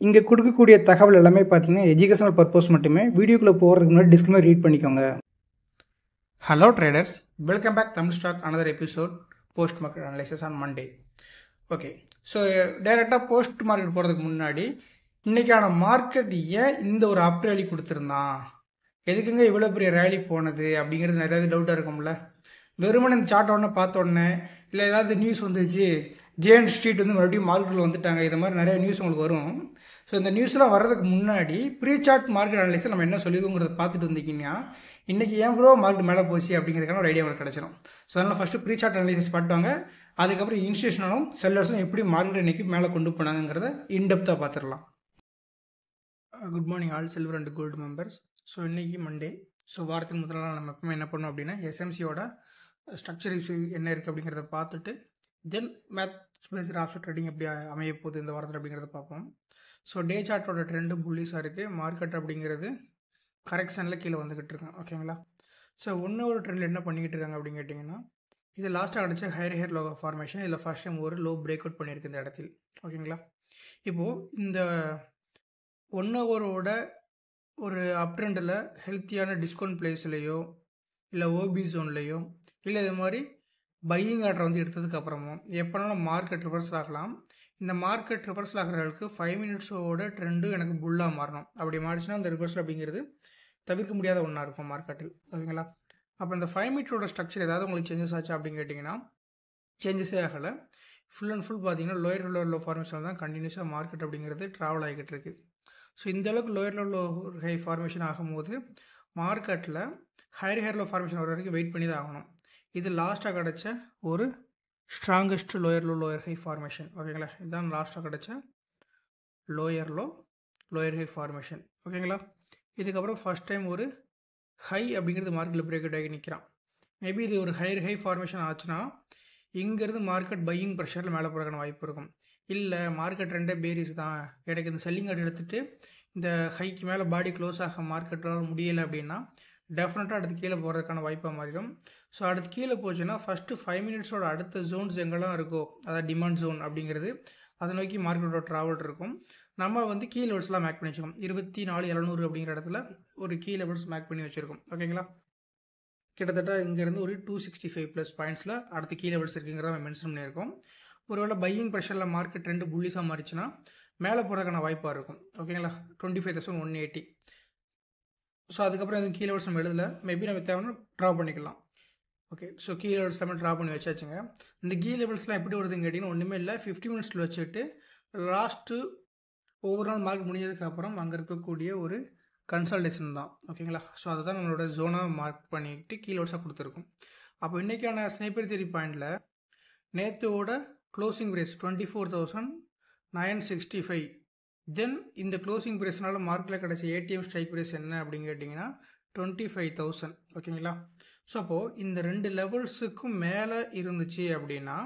இங்கே கொடுக்கக்கூடிய தகவல் எல்லாமே பார்த்தீங்கன்னா எஜுகேஷனல் பர்பஸ் மட்டுமே. வீடியோக்குள்ளே போகிறதுக்கு முன்னாடி டிஸ்க்ளைமர் ரீட் பண்ணிக்கோங்க. Hello traders, welcome back Tamil stock another episode post market analysis on Monday. Okay, so டைரெக்டாக போஸ்ட் மார்க்கெட் போகிறதுக்கு முன்னாடி இன்றைக்கான மார்க்கெட் ஏன் இந்த ஒரு அப் ரேலி கொடுத்துருந்தான், எதுக்குங்க இவ்வளோ பெரிய ரேலி போனது அப்படிங்கிறது நிறைய டவுட்டாக இருக்கும்ல. வெறுமனே இந்த சார்ட் உடனே பார்த்த உடனே இல்லை ஏதாவது நியூஸ் வந்துச்சு, ஜேஎன் ஸ்ட்ரீட் வந்து மறுபடியும் மார்க்கெட்டில் வந்துட்டாங்க, இது மாதிரி நிறைய நியூஸ் உங்களுக்கு வரும். ஸோ இந்த நியூஸ்லாம் வர்றதுக்கு முன்னாடி ப்ரீ சார்ட் மார்க்கெட் அனலைஸை நம்ம என்ன சொல்லியிருக்கோங்கிறத பார்த்துட்டு வந்திங்கன்னா இன்றைக்கி ஏன் ப்ரோ மார்க்கெட் மேலே போச்சு அப்படிங்கிறதுக்கான ஒரு ஐடியா உங்களுக்கு கிடச்சிடும். ஸோ அதனால் ஃபஸ்ட்டு ப்ரீ சார்ட் அனலைசிஸ் பார்த்துவாங்க, அதுக்கப்புறம் இன்ஸ்டியூஷனும் செல்லர்ஸும் எப்படி மார்க்கெட் இன்றைக்கி மேலே கொண்டு போனாங்கிறத இன்டெப்த்தாக பார்த்துடலாம். Good morning all silver and gold members. So இன்றைக்கி மண்டே. ஸோ வாரத்தின் முதல் நாள் நம்ம எப்பவுமே என்ன பண்ணோம் அப்படின்னா எஸ்எம்சியோட ஸ்ட்ரக்சர் இஷ்யூ என்ன இருக்குது அப்படிங்கிறத பார்த்துட்டு தென் மேத்ஸ் பேஸ்டு ஆப்ஷன் ட்ரேடிங் எப்படி அமைய போகுது இந்த வாரத்தில் அப்படிங்கிறத பார்ப்போம். ஸோ டே சார்ட்டோட ட்ரெண்டு புல்லிஸாக இருக்குது. மார்க்கெட் அப்படிங்கிறது கரெக்ஷனில் கீழே வந்துக்கிட்டு இருக்கோம். ஓகேங்களா. ஸோ ஒரு ட்ரெண்டில் என்ன பண்ணிக்கிட்டு இருக்காங்க அப்படின்னு கேட்டிங்கன்னா, இது லாஸ்ட்டாக அடித்த ஹையர் லோ ஃபார்மேஷன். இதில் ஃபர்ஸ்ட் டைம் ஒரு லோ பிரேக் அவுட் பண்ணியிருக்கு இந்த இடத்தில். ஓகேங்களா. இப்போது இந்த 1 ஹவரோட ஒரு அப் ட்ரெண்டில் ஹெல்த்தியான டிஸ்கவுண்ட் பிளேஸ்லையோ இல்லை ஓபி ஜோன்லேயோ இல்லை இது மாதிரி பையிங் ஆர்டர் வந்து எடுத்ததுக்கு அப்புறமும் எப்போனாலும் மார்க்கெட் ரிவர்சல் ஆகலாம். இந்த மார்க்கெட் ரிவர்சல் ஆகிறதுக்கு 5 மினிட்ஸோட ட்ரெண்டு எனக்கு புல்லாக மாறணும். அப்படி மாறிச்சுன்னா அந்த ரிவர்சல் அப்படிங்கிறது தவிர்க்க முடியாத ஒன்றா இருக்கும் மார்க்கெட்டில். ஓகேங்களா. அப்போ இந்த 5 மினிட்ஸோட ஸ்ட்ரக்சர் ஏதாவது உங்களுக்கு சேஞ்சஸ் ஆச்சு அப்படின்னு கேட்டிங்கன்னா சேஞ்சஸே ஆகலை. ஃபுல் அண்ட் ஃபுல் பார்த்தீங்கன்னா லோயர் லோ ஃபார்மேஷனில் தான் கண்டினியூஸாக மார்க்கெட் அப்படிங்கிறது ட்ராவல் ஆகிக்கிட்டு இருக்குது. ஸோ இந்தளவுக்கு லோயர் லோ ஹை ஃபார்மேஷன் ஆகும்போது மார்க்கெட்டில் ஹையர் லோ ஃபார்மேஷன் வர வரைக்கும் வெயிட் பண்ணி தான் ஆகணும். இது லாஸ்ட்டாக கிடச்ச ஒரு ஸ்ட்ராங்கஸ்ட் லோயர் ஹை ஃபார்மேஷன். ஓகேங்களா. இதுதான் லாஸ்ட்டாக கிடச்ச லோயர் ஹை ஃபார்மேஷன். ஓகேங்களா. இதுக்கப்புறம் ஃபஸ்ட் டைம் ஒரு ஹை அப்படிங்கிறது மார்க்கெட்டில் பிரேக் அவுட் ஆகி நிற்கிறான். மேபி இது ஒரு ஹை ஃபார்மேஷன் ஆச்சுன்னா இங்கேருந்து மார்க்கெட் பையிங் ப்ரெஷரில் மேலே போகிறதுக்கான வாய்ப்பு இருக்கும். இல்லை மார்க்கெட் ரெண்டே பேரிஸ் தான், எனக்கு இந்த செல்லிங் ஆர்டர் எடுத்துகிட்டு இந்த ஹைக்கு மேலே பாடி க்ளோஸ் ஆக மார்க்கெட்டால் முடியலை அப்படின்னா டெஃபினட்டாக அடுத்து கீழே போகிறதுக்கான வாய்ப்பாக மாறிடும். ஸோ அடுத்து கீழே போச்சுன்னா ஃபஸ்ட்டு 5 மினிட்ஸோட அடுத்த ஜோன்ஸ் எங்கெல்லாம் இருக்கோ, அதாவது டிமாண்ட் ஜோன் அப்படிங்கிறது அதை நோக்கி மார்க்கெட்டோட ட்ராவல் இருக்கும். நம்ம வந்து கீ லெவல்ஸ்லாம் மேக் பண்ணி வச்சுக்கோம். 24,700 அப்படிங்கிற இடத்துல ஒரு கீ லெவல்ஸ் மேக் பண்ணி வச்சுருக்கோம். ஓகேங்களா. கிட்டத்தட்ட இங்கேருந்து ஒரு 265+ பாயிண்ட்ஸில் அடுத்து கீ லெவல்ஸ் இருக்குங்கிறத மென்ஷன் பண்ணியிருக்கோம். ஒருவேளை பையிங் ப்ரெஷரில் மார்க்கெட் ரெண்டு புல்லிஸாக மாறிச்சுன்னா மேலே போகிறதுக்கான வாய்ப்பாக இருக்கும். ஓகேங்களா. 25,180. ஸோ அதுக்கப்புறம் எதுவும் கீ லெவல்ஸ் நம்ம எழுதலை, மேபி நம்ம தேவைன்னா ட்ரா பண்ணிக்கலாம். ஓகே. ஸோ கீ லெவல்ஸ் எல்லாமே ட்ரா பண்ணி வச்சாச்சுங்க. இந்த கீ லெவல்ஸ்லாம் எப்படி வருதுன்னு கேட்டிங்கன்னா ஒன்றுமே இல்லை, 50 மினிட்ஸில் வச்சுட்டு லாஸ்ட்டு ஒவ்வொரு நாள் மார்க் முடிஞ்சதுக்கப்புறம் அங்கே இருக்கக்கூடிய ஒரு கன்சல்டேஷன் தான். ஓகேங்களா. ஸோ அதுதான் நம்மளோட ஜோனாக மார்க் பண்ணிக்கிட்டு கீ லெவல்ஸாக கொடுத்துருக்கும். அப்போ இன்றைக்கான ஸ்னைப்பர் தியரி பாயிண்டில் நேற்றோட க்ளோசிங் ப்ரைஸ் 24,965. தென் இந்த க்ளோசிங் ப்ரைஸ்னால மார்க்கில் கிடச்ச ஏடிஎம் ஸ்ட்ரைக் ப்ரைஸ் என்ன அப்படின்னு கேட்டிங்கன்னா 25,000. ஓகேங்களா. ஸோ அப்போது இந்த 2 லெவல்ஸுக்கும் மேலே இருந்துச்சு அப்படின்னா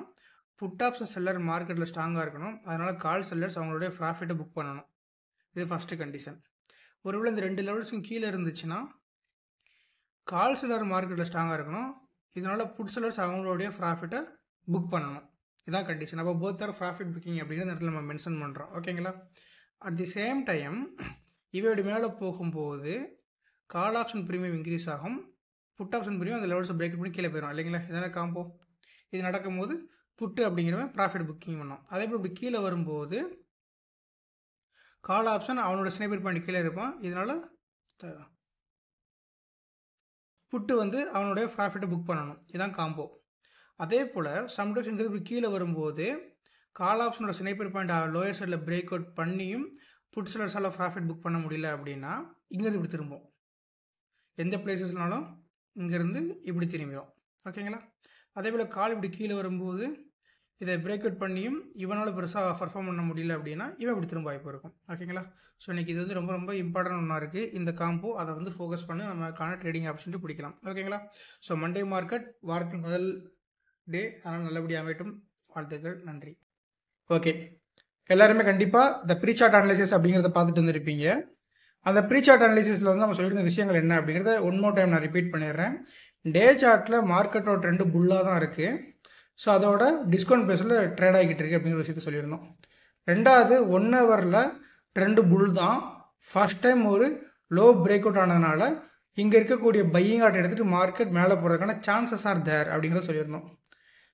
புட் ஆப்ஷன் செல்லர் மார்க்கெட்டில் ஸ்ட்ராங்காக இருக்கணும். அதனால் கால் செல்லர்ஸ் அவங்களுடைய ப்ராஃபிட்டை புக் பண்ணணும். இது ஃபஸ்ட்டு கண்டிஷன். ஒருவேளை இந்த 2 லெவல்ஸுக்கும் கீழே இருந்துச்சுன்னா கால் செல்லர் மார்க்கெட்டில் ஸ்ட்ராங்காக இருக்கணும். இதனால் புட் செல்லர்ஸ் அவங்களுடைய ப்ராஃபிட்டை புக் பண்ணணும். இதான் கண்டிஷன். அப்போ போத் ஆர் ப்ராஃபிட் புக்கிங் அப்படிங்கிற இடத்துல நம்ம மென்ஷன் பண்ணுறோம். ஓகேங்களா. அட் தி சேம் டைம் இவையோட மேலே போகும்போது கால் ஆப்ஷன் ப்ரீமியம் இன்க்ரீஸ் ஆகும், புட் ஆப்ஷன் ப்ரீமியம் அந்த லெவல்ஸை பிரேக் பண்ணி கீழே போயிடும் இல்லைங்களா. இதனால் காம்போ இது நடக்கும்போது புட்டு அப்படிங்கிறவன் ப்ராஃபிட் புக்கிங் பண்ணோம். அதே போல் இப்படி கீழே வரும்போது கால் ஆப்ஷன் அவனோட ஸ்னைப்பர் பாயிண்ட் கீழே இருப்பான், இதனால் புட்டு வந்து அவனுடைய ப்ராஃபிட்டை புக் பண்ணணும். இதுதான் காம்போ. அதே போல் சம்டைம்ஸ் இங்கே இப்படி கீழே வரும்போது கால் ஆப்ஷனோட ஸ்னைப்பர் பாயிண்ட் லோயர் சைடில் பிரேக் அவுட் பண்ணியும் புட் செல்லர்ஸால் ப்ராஃபிட் புக் பண்ண முடியல அப்படின்னா இங்கேருந்து இப்படி திரும்பும். எந்த பிளேசஸ்னாலும் இங்கேருந்து இப்படி திரும்பிடும். ஓகேங்களா. அதே போல் கால் இப்படி கீழே வரும்போது இதை பிரேக் அவுட் பண்ணியும் இவனால் பெருசாக பர்ஃபார்ம் பண்ண முடியல அப்படின்னா இவன் இப்படி திரும்ப வாய்ப்பு இருக்கும். ஓகேங்களா. ஸோ இன்றைக்கி இது வந்து ரொம்ப ரொம்ப இம்பார்ட்டன்ட் ஒன்றா இருக்குது இந்த காம்போ. அதை வந்து ஃபோக்கஸ் பண்ணி நமக்கான ட்ரேடிங் ஆப்ஷன்ட்டு பிடிக்கலாம். ஓகேங்களா. ஸோ மண்டே மார்க்கெட் வாரத்தின் முதல் டே, அதனால் நல்லபடியாக அமையட்டும். வாழ்த்துக்கள். நன்றி. ஓகே, எல்லாருமே கண்டிப்பாக இந்த ப்ரீ சார்ட் அனலைசிஸ் அப்படிங்கிறத பார்த்துட்டு வந்துருப்பீங்க. அந்த ப்ரீ சார்ட் அனலைசிஸில் வந்து நம்ம சொல்லியிருந்த விஷயங்கள் என்ன அப்படிங்கிறத ஒன் மோர் டைம் நான் ரிப்பீட் பண்ணிடுறேன். டே சார்ட்டில் மார்க்கெட்டோட ட்ரெண்டு புல்லாக தான் இருக்குது. ஸோ அதோட டிஸ்கவுண்ட் பேஸில் ட்ரேட் ஆகிக்கிட்டு இருக்குது அப்படிங்கிற விஷயத்த சொல்லியிருந்தோம். ரெண்டாவது 1 ஹவரில் ட்ரெண்டு புல் தான். ஃபர்ஸ்ட் டைம் ஒரு லோ பிரேக் அவுட் ஆனதுனால இங்கே இருக்கக்கூடிய பையிங் ஆர்டர் எடுத்துகிட்டு மார்க்கெட் மேலே போகிறதுக்கான சான்சஸ் ஆர் தேர் அப்படிங்கிறத சொல்லியிருந்தோம்.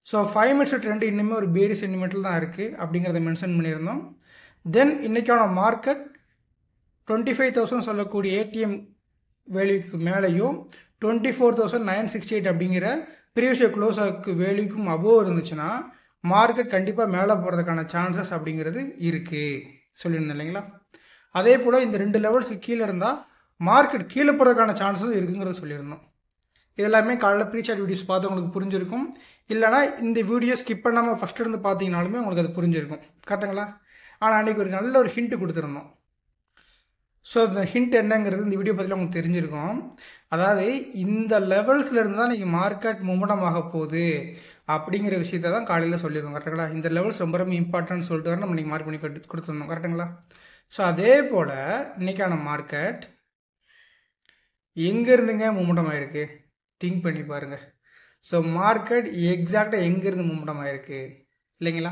ஸோ 5 மினிட்ஸ் ட்ரெண்ட் இன்னுமே ஒரு பேரி சென்டிமெண்டல் தான் இருக்குது அப்படிங்கிறத மென்ஷன் பண்ணியிருந்தோம். தென் இன்றைக்கான மார்க்கெட் 25,000 சொல்லக்கூடிய ஏடிஎம் வேல்யூக்கு மேலேயும் 24,968 அப்படிங்கிற ப்ரீவியஸ் க்ளோஸ் வேல்யூக்கும் அபோவ் இருந்துச்சுன்னா மார்க்கெட் கண்டிப்பாக மேலே போகிறதுக்கான சான்சஸ் அப்படிங்கிறது இருக்குது சொல்லியிருந்தேன் இல்லைங்களா. அதே போல் இந்த 2 லெவல்ஸுக்கு கீழே இருந்தால் மார்க்கெட் கீழே போகிறதுக்கான சான்சஸ் இருக்குங்கிறத சொல்லியிருந்தோம். இதெல்லாமே காலையில் ப்ரீசார்ட் வீடியோஸ் பார்த்து உங்களுக்கு புரிஞ்சிருக்கும். இல்லைனா இந்த வீடியோ ஸ்கிப் பண்ணாமல் ஃபஸ்ட்டு இருந்து பார்த்தீங்கனாலுமே உங்களுக்கு அது புரிஞ்சிருக்கும். கரெக்டுங்களா? ஆனால் அன்றைக்கி ஒரு நல்ல ஒரு ஹிண்ட்டு கொடுத்துருந்தோம். ஸோ இந்த ஹிண்ட் என்னங்கிறது இந்த வீடியோ பற்றியில் உங்களுக்கு தெரிஞ்சிருக்கும். அதாவது இந்த லெவல்ஸில் இருந்து தான் இன்றைக்கி மார்க்கெட் மூமெண்டம் ஆக போகுது அப்படிங்கிற விஷயத்தை தான் காலையில் சொல்லியிருக்கோம். கரெக்டுங்களா? இந்த லெவல்ஸ் ரொம்ப ரொம்ப இம்பார்ட்டன்ட் சொல்லிட்டு வர நம்ம இன்றைக்கி மார்க் பண்ணி கொடுத்துருந்தோம். கரெக்டுங்களா? ஸோ அதே போல் இன்றைக்கான மார்க்கெட் எங்கேருந்துங்க மூமெண்டம் ஆகிருக்கு திங்க் பண்ணி பாருங்கள். ஸோ மார்க்கெட் எக்ஸாக்டாக எங்கேருந்து மூமெண்டம் ஆகிருக்கு இல்லைங்களா?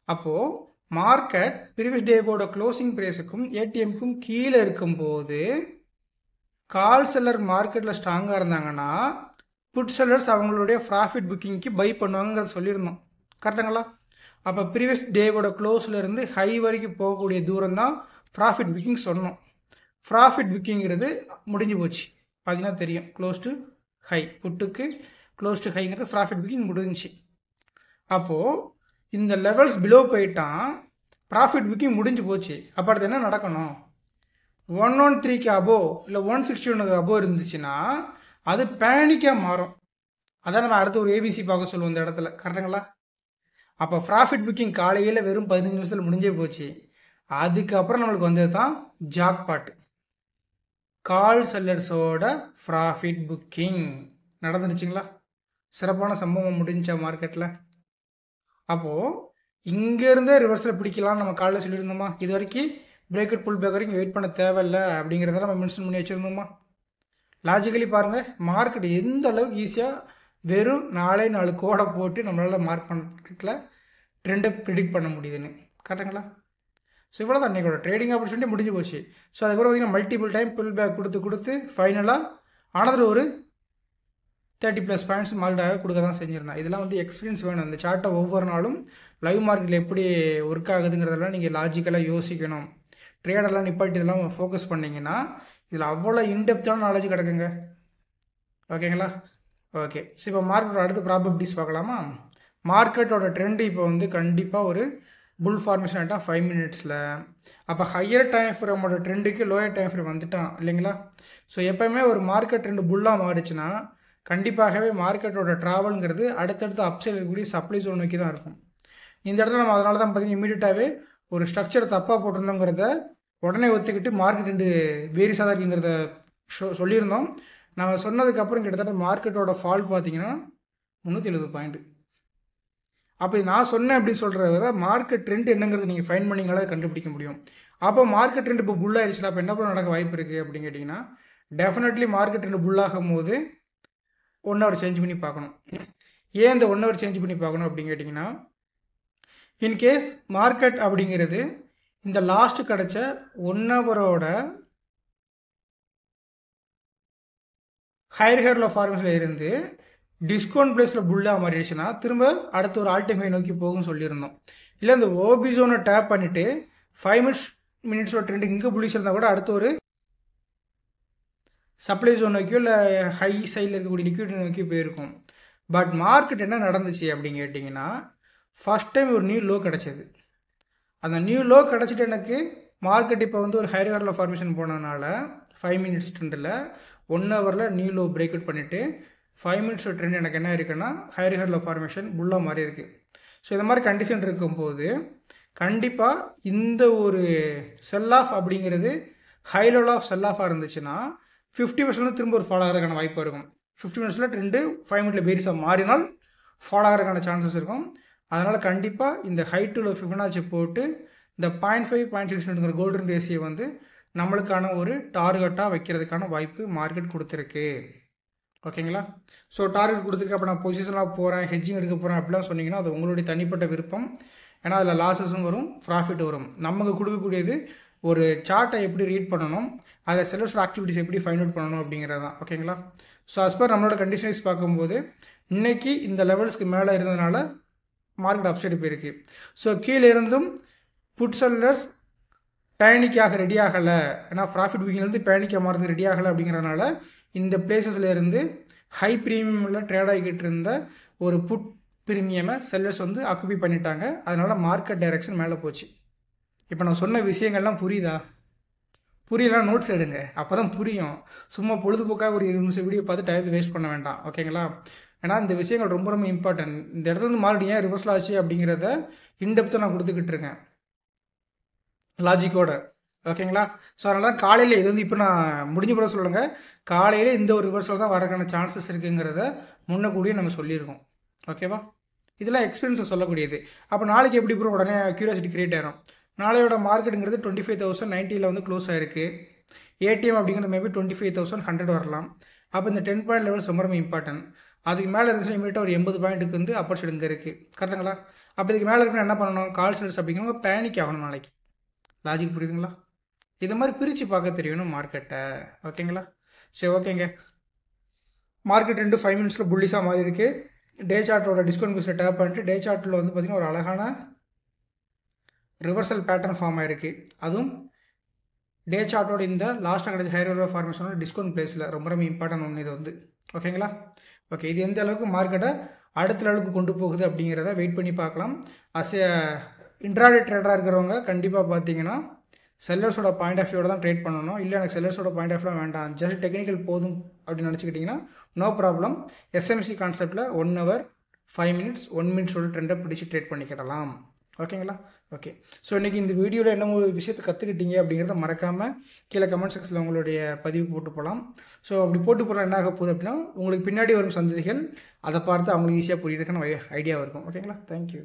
அப்போது மார்க்கெட் ப்ரீவியஸ் டேவோட க்ளோசிங் ப்ரைஸுக்கும் ஏடிஎம்க்கும் கீழே இருக்கும்போது கால் செல்லர் மார்க்கெட்டில் ஸ்ட்ராங்காக இருந்தாங்கன்னா புட் செல்லர்ஸ் அவங்களுடைய ப்ராஃபிட் புக்கிங்க்கு பை பண்ணுவாங்கிறத சொல்லியிருந்தோம். கரெக்டுங்களா? அப்போ ப்ரீவியஸ் டேவோட க்ளோஸில் இருந்து ஹை வரைக்கும் போகக்கூடிய தூரம் தான் ப்ராஃபிட் புக்கிங் சொன்னோம். ப்ராஃபிட் புக்கிங்கிறது முடிஞ்சு போச்சு. பார்த்தீங்கன்னா தெரியும், க்ளோஸ் டு ஹை, புட்டுக்கு க்ளோஸ் டு ஹைங்கிறது ப்ராஃபிட் புக்கிங் முடிஞ்சிச்சு. அப்போது இந்த லெவல்ஸ் பிலோ போயிட்டான், ப்ராஃபிட் புக்கிங் முடிஞ்சு போச்சு. அப்போ அடுத்து என்ன நடக்கணும்? 113க்கு அபோவ் இல்லை 161க்கு அபோவ் இருந்துச்சுன்னா அது பேனிக்காக மாறும். அதான் நம்ம அடுத்து ஒரு ஏபிசி பார்க்க சொல்லுவோம் இந்த இடத்துல. கரெக்டுங்களா? அப்போ ப்ராஃபிட் புக்கிங் காலையில் வெறும் 15 நிமிஷத்தில் முடிஞ்சே போச்சு. அதுக்கப்புறம் நம்மளுக்கு வந்தது தான் ஜாக்பாட். கால் செல்லர்ஸோட ப்ராஃபிட் புக்கிங் நடந்துருச்சுங்களா? சிறப்பான சம்பவம் முடிஞ்சா மார்க்கெட்டில். அப்போது இங்கேருந்தே ரிவர்ஸில் பிடிக்கலாம்னு நம்ம காலையில் சொல்லியிருந்தோமா? இது வரைக்கும் பிரேக் அவுட் புல் பேக் வரைக்கும் வெயிட் பண்ண தேவையில்லை அப்படிங்கிறத நம்ம மென்ஷன் பண்ணி வச்சுருந்தோமா? லாஜிக்கலி பாருங்கள், மார்க்கெட் எந்த அளவுக்கு ஈஸியாக வெறும் 4 கோடை போட்டு நம்மளால் மார்க்கெட்டில் ட்ரெண்டை ப்ரிடிக்ட் பண்ண முடியுதுன்னு. கரெக்டுங்களா? ஸோ இவ்வளோ தான் இன்றைக்கோட ட்ரேடிங் ஆப்பர்ச்சுனிட்டி முடிஞ்சு போச்சு. ஸோ அதுக்கப்புறம் பார்த்திங்கன்னா மல்டிபிள் டைம் புல் பேக் கொடுத்து ஃபைனலாக ஆனது ஒரு 30+ பாயிண்ட்ஸ் மார்க்கெட்டாக கொடுக்க தான் செஞ்சுருந்தேன். இதெல்லாம் வந்து எக்ஸ்பீரியன்ஸ் வேணும். அந்த சார்ட்டை ஒவ்வொரு நாளும் லைவ் மார்க்கெட்டில் எப்படி ஒர்க் ஆகுதுங்கிறதெல்லாம் நீங்கள் லாஜிக்கலாக யோசிக்கணும். ட்ரேடெல்லாம் நிப்பாட்டி இதெல்லாம் ஃபோக்கஸ் பண்ணிங்கன்னா இதில் அவ்வளோ இன்டெப்த்தான நாலேஜ் கிடக்குங்க. ஓகேங்களா? ஓகே. ஸோ இப்போ மார்க்கெட்டோட அடுத்த ப்ராபபிலிட்டிஸ் பார்க்கலாமா? மார்க்கெட்டோட ட்ரெண்டு இப்போ வந்து கண்டிப்பாக ஒரு புல் ஃபார்மேஷன் ஆகிட்டான் 5 மினிட்ஸில். அப்போ ஹையர் டைம் ஃப்ரேமோட ட்ரெண்டுக்கு லோயர் டைம் ஃப்ரேம் வந்துட்டான் இல்லைங்களா? ஸோ எப்போயுமே ஒரு மார்க்கெட் ட்ரெண்டு புல்லாக மாறிச்சுன்னா கண்டிப்பாகவே மார்க்கெட்டோட ட்ராவலுங்கிறது அடுத்தடுத்து அப்சைட் இருக்கக்கூடிய சப்ளை ஜோன் நோக்கி தான் இருக்கும். இந்த இடத்துல நம்ம அதனால தான் பார்த்தீங்கன்னா இமீடியட்டாகவே ஒரு ஸ்ட்ரக்சர் தப்பாக போட்டிருந்தோங்கிறத உடனே ஒத்துக்கிட்டு மார்க்கெட் 2 வேரிஸாக தான் இருக்குங்கிறத சொல்லியிருந்தோம். நம்ம சொன்னதுக்கப்புறம் கிட்டத்தட்ட மார்க்கெட்டோட ஃபால் பார்த்தீங்கன்னா 370 பாயிண்ட். அப்போ நான் சொன்னேன் அப்படின்னு சொல்கிறத மார்க்கெட் ட்ரெண்ட் என்னங்கிறது நீங்கள் ஃபைன் பண்ணிங்களால கண்டுபிடிக்க முடியும். அப்போ மார்க்கெட் ட்ரெண்ட் இப்போ புல் ஆயிடுச்சுன்னா அப்போ என்ன பண்ண நடக்க வாய்ப்பு இருக்குது அப்படின்னு கேட்டிங்கன்னா டெஃபினெட்லி மார்க்கெட் ட்ரெண்ட் புல்லாகும் போது 1 ஹவர் சேஞ்ச் பண்ணி பார்க்கணும். ஏன் இந்த 1 ஹவர் சேஞ்ச் பண்ணி பார்க்கணும் அப்படின்னு கேட்டிங்கன்னா இன்கேஸ் மார்க்கெட் அப்படிங்கிறது இந்த லாஸ்ட்டு கிடச்ச 1 ஹவரோட ஹையர் லோ ஃபார்மேஷனில் இருந்து டிஸ்கவுண்ட் ப்ளேஸில் புல்லாக மாறிடுச்சுன்னா திரும்ப அடுத்த ஒரு ஆல் டைம் ஹை நோக்கி போகும்னு சொல்லியிருந்தோம். இல்லை இந்த ஓபி ஜோனை டேப் பண்ணிவிட்டு 5 மினிட்ஸோட ட்ரெண்ட் இங்கே புல்லிஷ் இருந்தால் கூட அடுத்த ஒரு சப்ளை ஜோன் நோக்கியோ இல்லை ஹை சைடில் இருக்கக்கூடிய லிக்விட் நோக்கி போயிருக்கும். பட் மார்க்கெட் என்ன நடந்துச்சு அப்படின்னு கேட்டிங்கன்னா ஃபஸ்ட் டைம் ஒரு நியூ லோ கிடச்சிது. அந்த நியூ லோ கிடச்சிட்டு எனக்கு மார்க்கெட் இப்போ வந்து ஒரு ஹையர் லோ ஃபார்மேஷன் போனதுனால 5 மினிட்ஸ் ட்ரெண்டில் 1 ஹவரில் நியூ லோ பிரேக் அவுட் பண்ணிவிட்டு 5 மினிட்ஸ் ட்ரெண்ட் எனக்கு என்ன இருக்குன்னா ஹையர் லோ ஃபார்மேஷன் புல்லாக மாறி இருக்குது. ஸோ இந்த மாதிரி கண்டிஷன் இருக்கும்போது கண்டிப்பாக இந்த ஒரு செல் ஆஃப் அப்படிங்கிறது ஹை லெவல் ஆஃப் செல் ஆஃபாக இருந்துச்சுன்னா 50% திரும்ப ஒரு ஃபாலோ ஆகிறதுக்கான வாய்ப்பு இருக்கும். 50 மினிட்ஸில் ட்ரெண்டு 5 மினிட்ல பேரிஸாக மாறினால் ஃபாலோ ஆகிறதுக்கான சான்சஸ் இருக்கும். அதனால் கண்டிப்பாக இந்த ஹை டு லோ ஃபிபனாச்சி போட்டு இந்த 0.5 0.6ங்கிற கோல்டன் ரேஷியோ வந்து நம்மளுக்கான ஒரு டார்கெட்டாக வைக்கிறதுக்கான வாய்ப்பு மார்க்கெட் கொடுத்துருக்கு. ஓகேங்களா? ஸோ டார்கெட் கொடுத்துருக்கு. அப்போ நான் பொசிஷனாக போகிறேன், ஹெட்ஜிங் எடுக்க போகிறேன் அப்படிலாம் சொன்னீங்கன்னா அது உங்களுடைய தனிப்பட்ட விருப்பம். ஏன்னா அதில் லாஸஸும் வரும், ப்ராஃபிட் வரும். நமக்கு கொடுக்கக்கூடியது ஒரு சார்ட்டை எப்படி ரீட் பண்ணணும், அதை செல்லர்ஸோட ஆக்டிவிட்டிஸ் எப்படி ஃபைண்ட் அவுட் பண்ணணும் அப்படிங்கிறது தான். ஓகேங்களா? ஸோ as per நம்மளோட கண்டிஷன்ஸ் பார்க்கும்போது இன்றைக்கி இந்த லெவல்ஸ்க்கு மேலே இருந்ததுனால மார்க்கெட் அப்சைடு போயிருக்கு. ஸோ கீழே இருந்தும் புட் செல்லர்ஸ் பேனிக்காக ரெடி ஆகலை, ஏன்னா ப்ராஃபிட் புக்கிங்லேருந்து பேனிக்காக மாறதுக்கு ரெடி ஆகலை அப்படிங்கிறதுனால இந்த பிளேசஸில் இருந்து ஹை ப்ரீமியமில் ட்ரேட் ஆகிக்கிட்டு இருந்த ஒரு புட் ப்ரீமியமை செல்லர்ஸ் வந்து ஆக்குபை பண்ணிட்டாங்க. அதனால் மார்க்கெட் டைரெக்ஷன் மேலே போச்சு. இப்போ நான் சொன்ன விஷயங்கள்லாம் புரியுதா? புரியலாம், நோட்ஸ் எடுங்க, அப்போ தான் புரியும். சும்மா பொழுதுபோக்காக ஒரு 20 நிமிஷம் வீடியோ பார்த்து டைத்தை வேஸ்ட் பண்ண வேண்டாம். ஓகேங்களா? ஏன்னா இந்த விஷயங்கள் ரொம்ப ரொம்ப இம்பார்ட்டன்ட். இந்த இடத்துல இருந்து மாறிட்டு ஏன் ரிவர்ஸில் ஆச்சு அப்படிங்கிறத இன்டெப்த்தாக நான் கொடுத்துக்கிட்டு இருக்கேன் லாஜிக்கோட. ஓகேங்களா? ஸோ அதனால தான் காலையில் இது வந்து இப்போ நான் முடிஞ்ச பிறகு சொல்லுங்க, காலையில் இந்த ஒரு ரிவர்ஸில் தான் வரக்கான சான்சஸ் இருக்குங்கிறத முன்னக்கூடியே நம்ம சொல்லியிருக்கோம். ஓகேவா? இதெல்லாம் எக்ஸ்பீரியன்ஸில் சொல்லக்கூடியது. அப்போ நாளைக்கு எப்படி ப்ரோ உடனே க்யூரியாசிட்டி கிரியேட் ஆகிரும். நாளையோட மார்க்கெட்டுங்கிறது 25,090 வந்து க்ளோஸ் ஆகிருக்கு. ஏடிஎம் அப்படிங்கிறது மேபி 25,100 வரலாம். அப்போ இந்த 10 பாயிண்ட் லெவல்ஸ் ரொம்ப ரொம்ப இம்பார்ட்டன்ட். அதுக்கு மேலே இருந்துச்சுன்னா இமீடியட்டாக ஒரு 80 பாயிண்ட்டுக்கு வந்து அப்பர் சைடு இங்கே இருக்குது. கரெக்டுங்களா? அப்போ இதுக்கு மேலே இருக்குன்னா என்ன பண்ணணும்? கால் செல்ஸ் அப்படிங்கிறவங்க பேனிக் ஆகணும் நாளைக்கு. லாஜிக் புரியுதுங்களா? இது மாதிரி பிரித்து பார்க்க தெரியணும் மார்க்கெட்டை. ஓகேங்களா? சரி, ஓகேங்க. மார்க்கெட் 5 மினிட்ஸில் புல்லிஸாக மாறி இருக்குது. டே சார்ட்டோட டிஸ்கவுண்ட் பீஸில் டேப் பண்ணிட்டு டே சார்ட்டில் வந்து பார்த்திங்கன்னா ஒரு அழகான ரிவர்சல் பேட்டர்ன் ஃபார்ம் ஆகிருக்கு. அதுவும் டே சார்ட்டோட இந்த லாஸ்ட்டாக கிடைச்ச ஹையர் ஃபார்மேஷனோட டிஸ்கவுண்ட் பிளேஸில் ரொம்ப ரொம்ப இம்பார்ட்டன்ட் ஒன்று இது வந்து. ஓகேங்களா? ஓகே, இது எந்த அளவுக்கு மார்க்கெட்டை அடுத்த லெவலுக்கு கொண்டு போகுது அப்படிங்கிறத வெயிட் பண்ணி பார்க்கலாம். அஸ் எ இன்ட்ராடே ட்ரேடராக இருக்கிறவங்க கண்டிப்பாக பார்த்தீங்கன்னா செல்லர்ஸோட பாயிண்ட் ஆஃப் வியூவோட தான் ட்ரேட் பண்ணணும். இல்லை எனக்கு செல்லர்ஸோட பாயிண்ட் ஆஃப் வியூ வேண்டாம், ஜஸ்ட் டெக்னிக்கல் போதும் அப்படின்னு நினச்சிக்கிட்டிங்கன்னா நோ ப்ராப்ளம். எஸ்எம்சி கான்செப்டில் 1 hour 5 minutes 1 minute ட்ரெண்டை பிடிச்சி ட்ரேட் பண்ணிக்கிடலாம். ஓகேங்களா? ஓகே. ஸோ இன்றைக்கி இந்த வீடியோவில் என்ன ஒரு விஷயத்தை கற்றுக்கிட்டீங்க அப்படிங்கிறத மறக்காமல் கீழே கமெண்ட் செக்ஷனில் உங்களுடைய பதிவு போட்டு போகலாம். ஸோ அப்படி போட்டு போகிற என்ன ஆக போகுது அப்படின்னா உங்களுக்கு பின்னாடி வரும் சந்ததிகள் அதை பார்த்து அவங்களுக்கு ஈஸியாக புரியுறதுக்கான ஐடியா இருக்கும். ஓகேங்களா? தேங்க்யூ.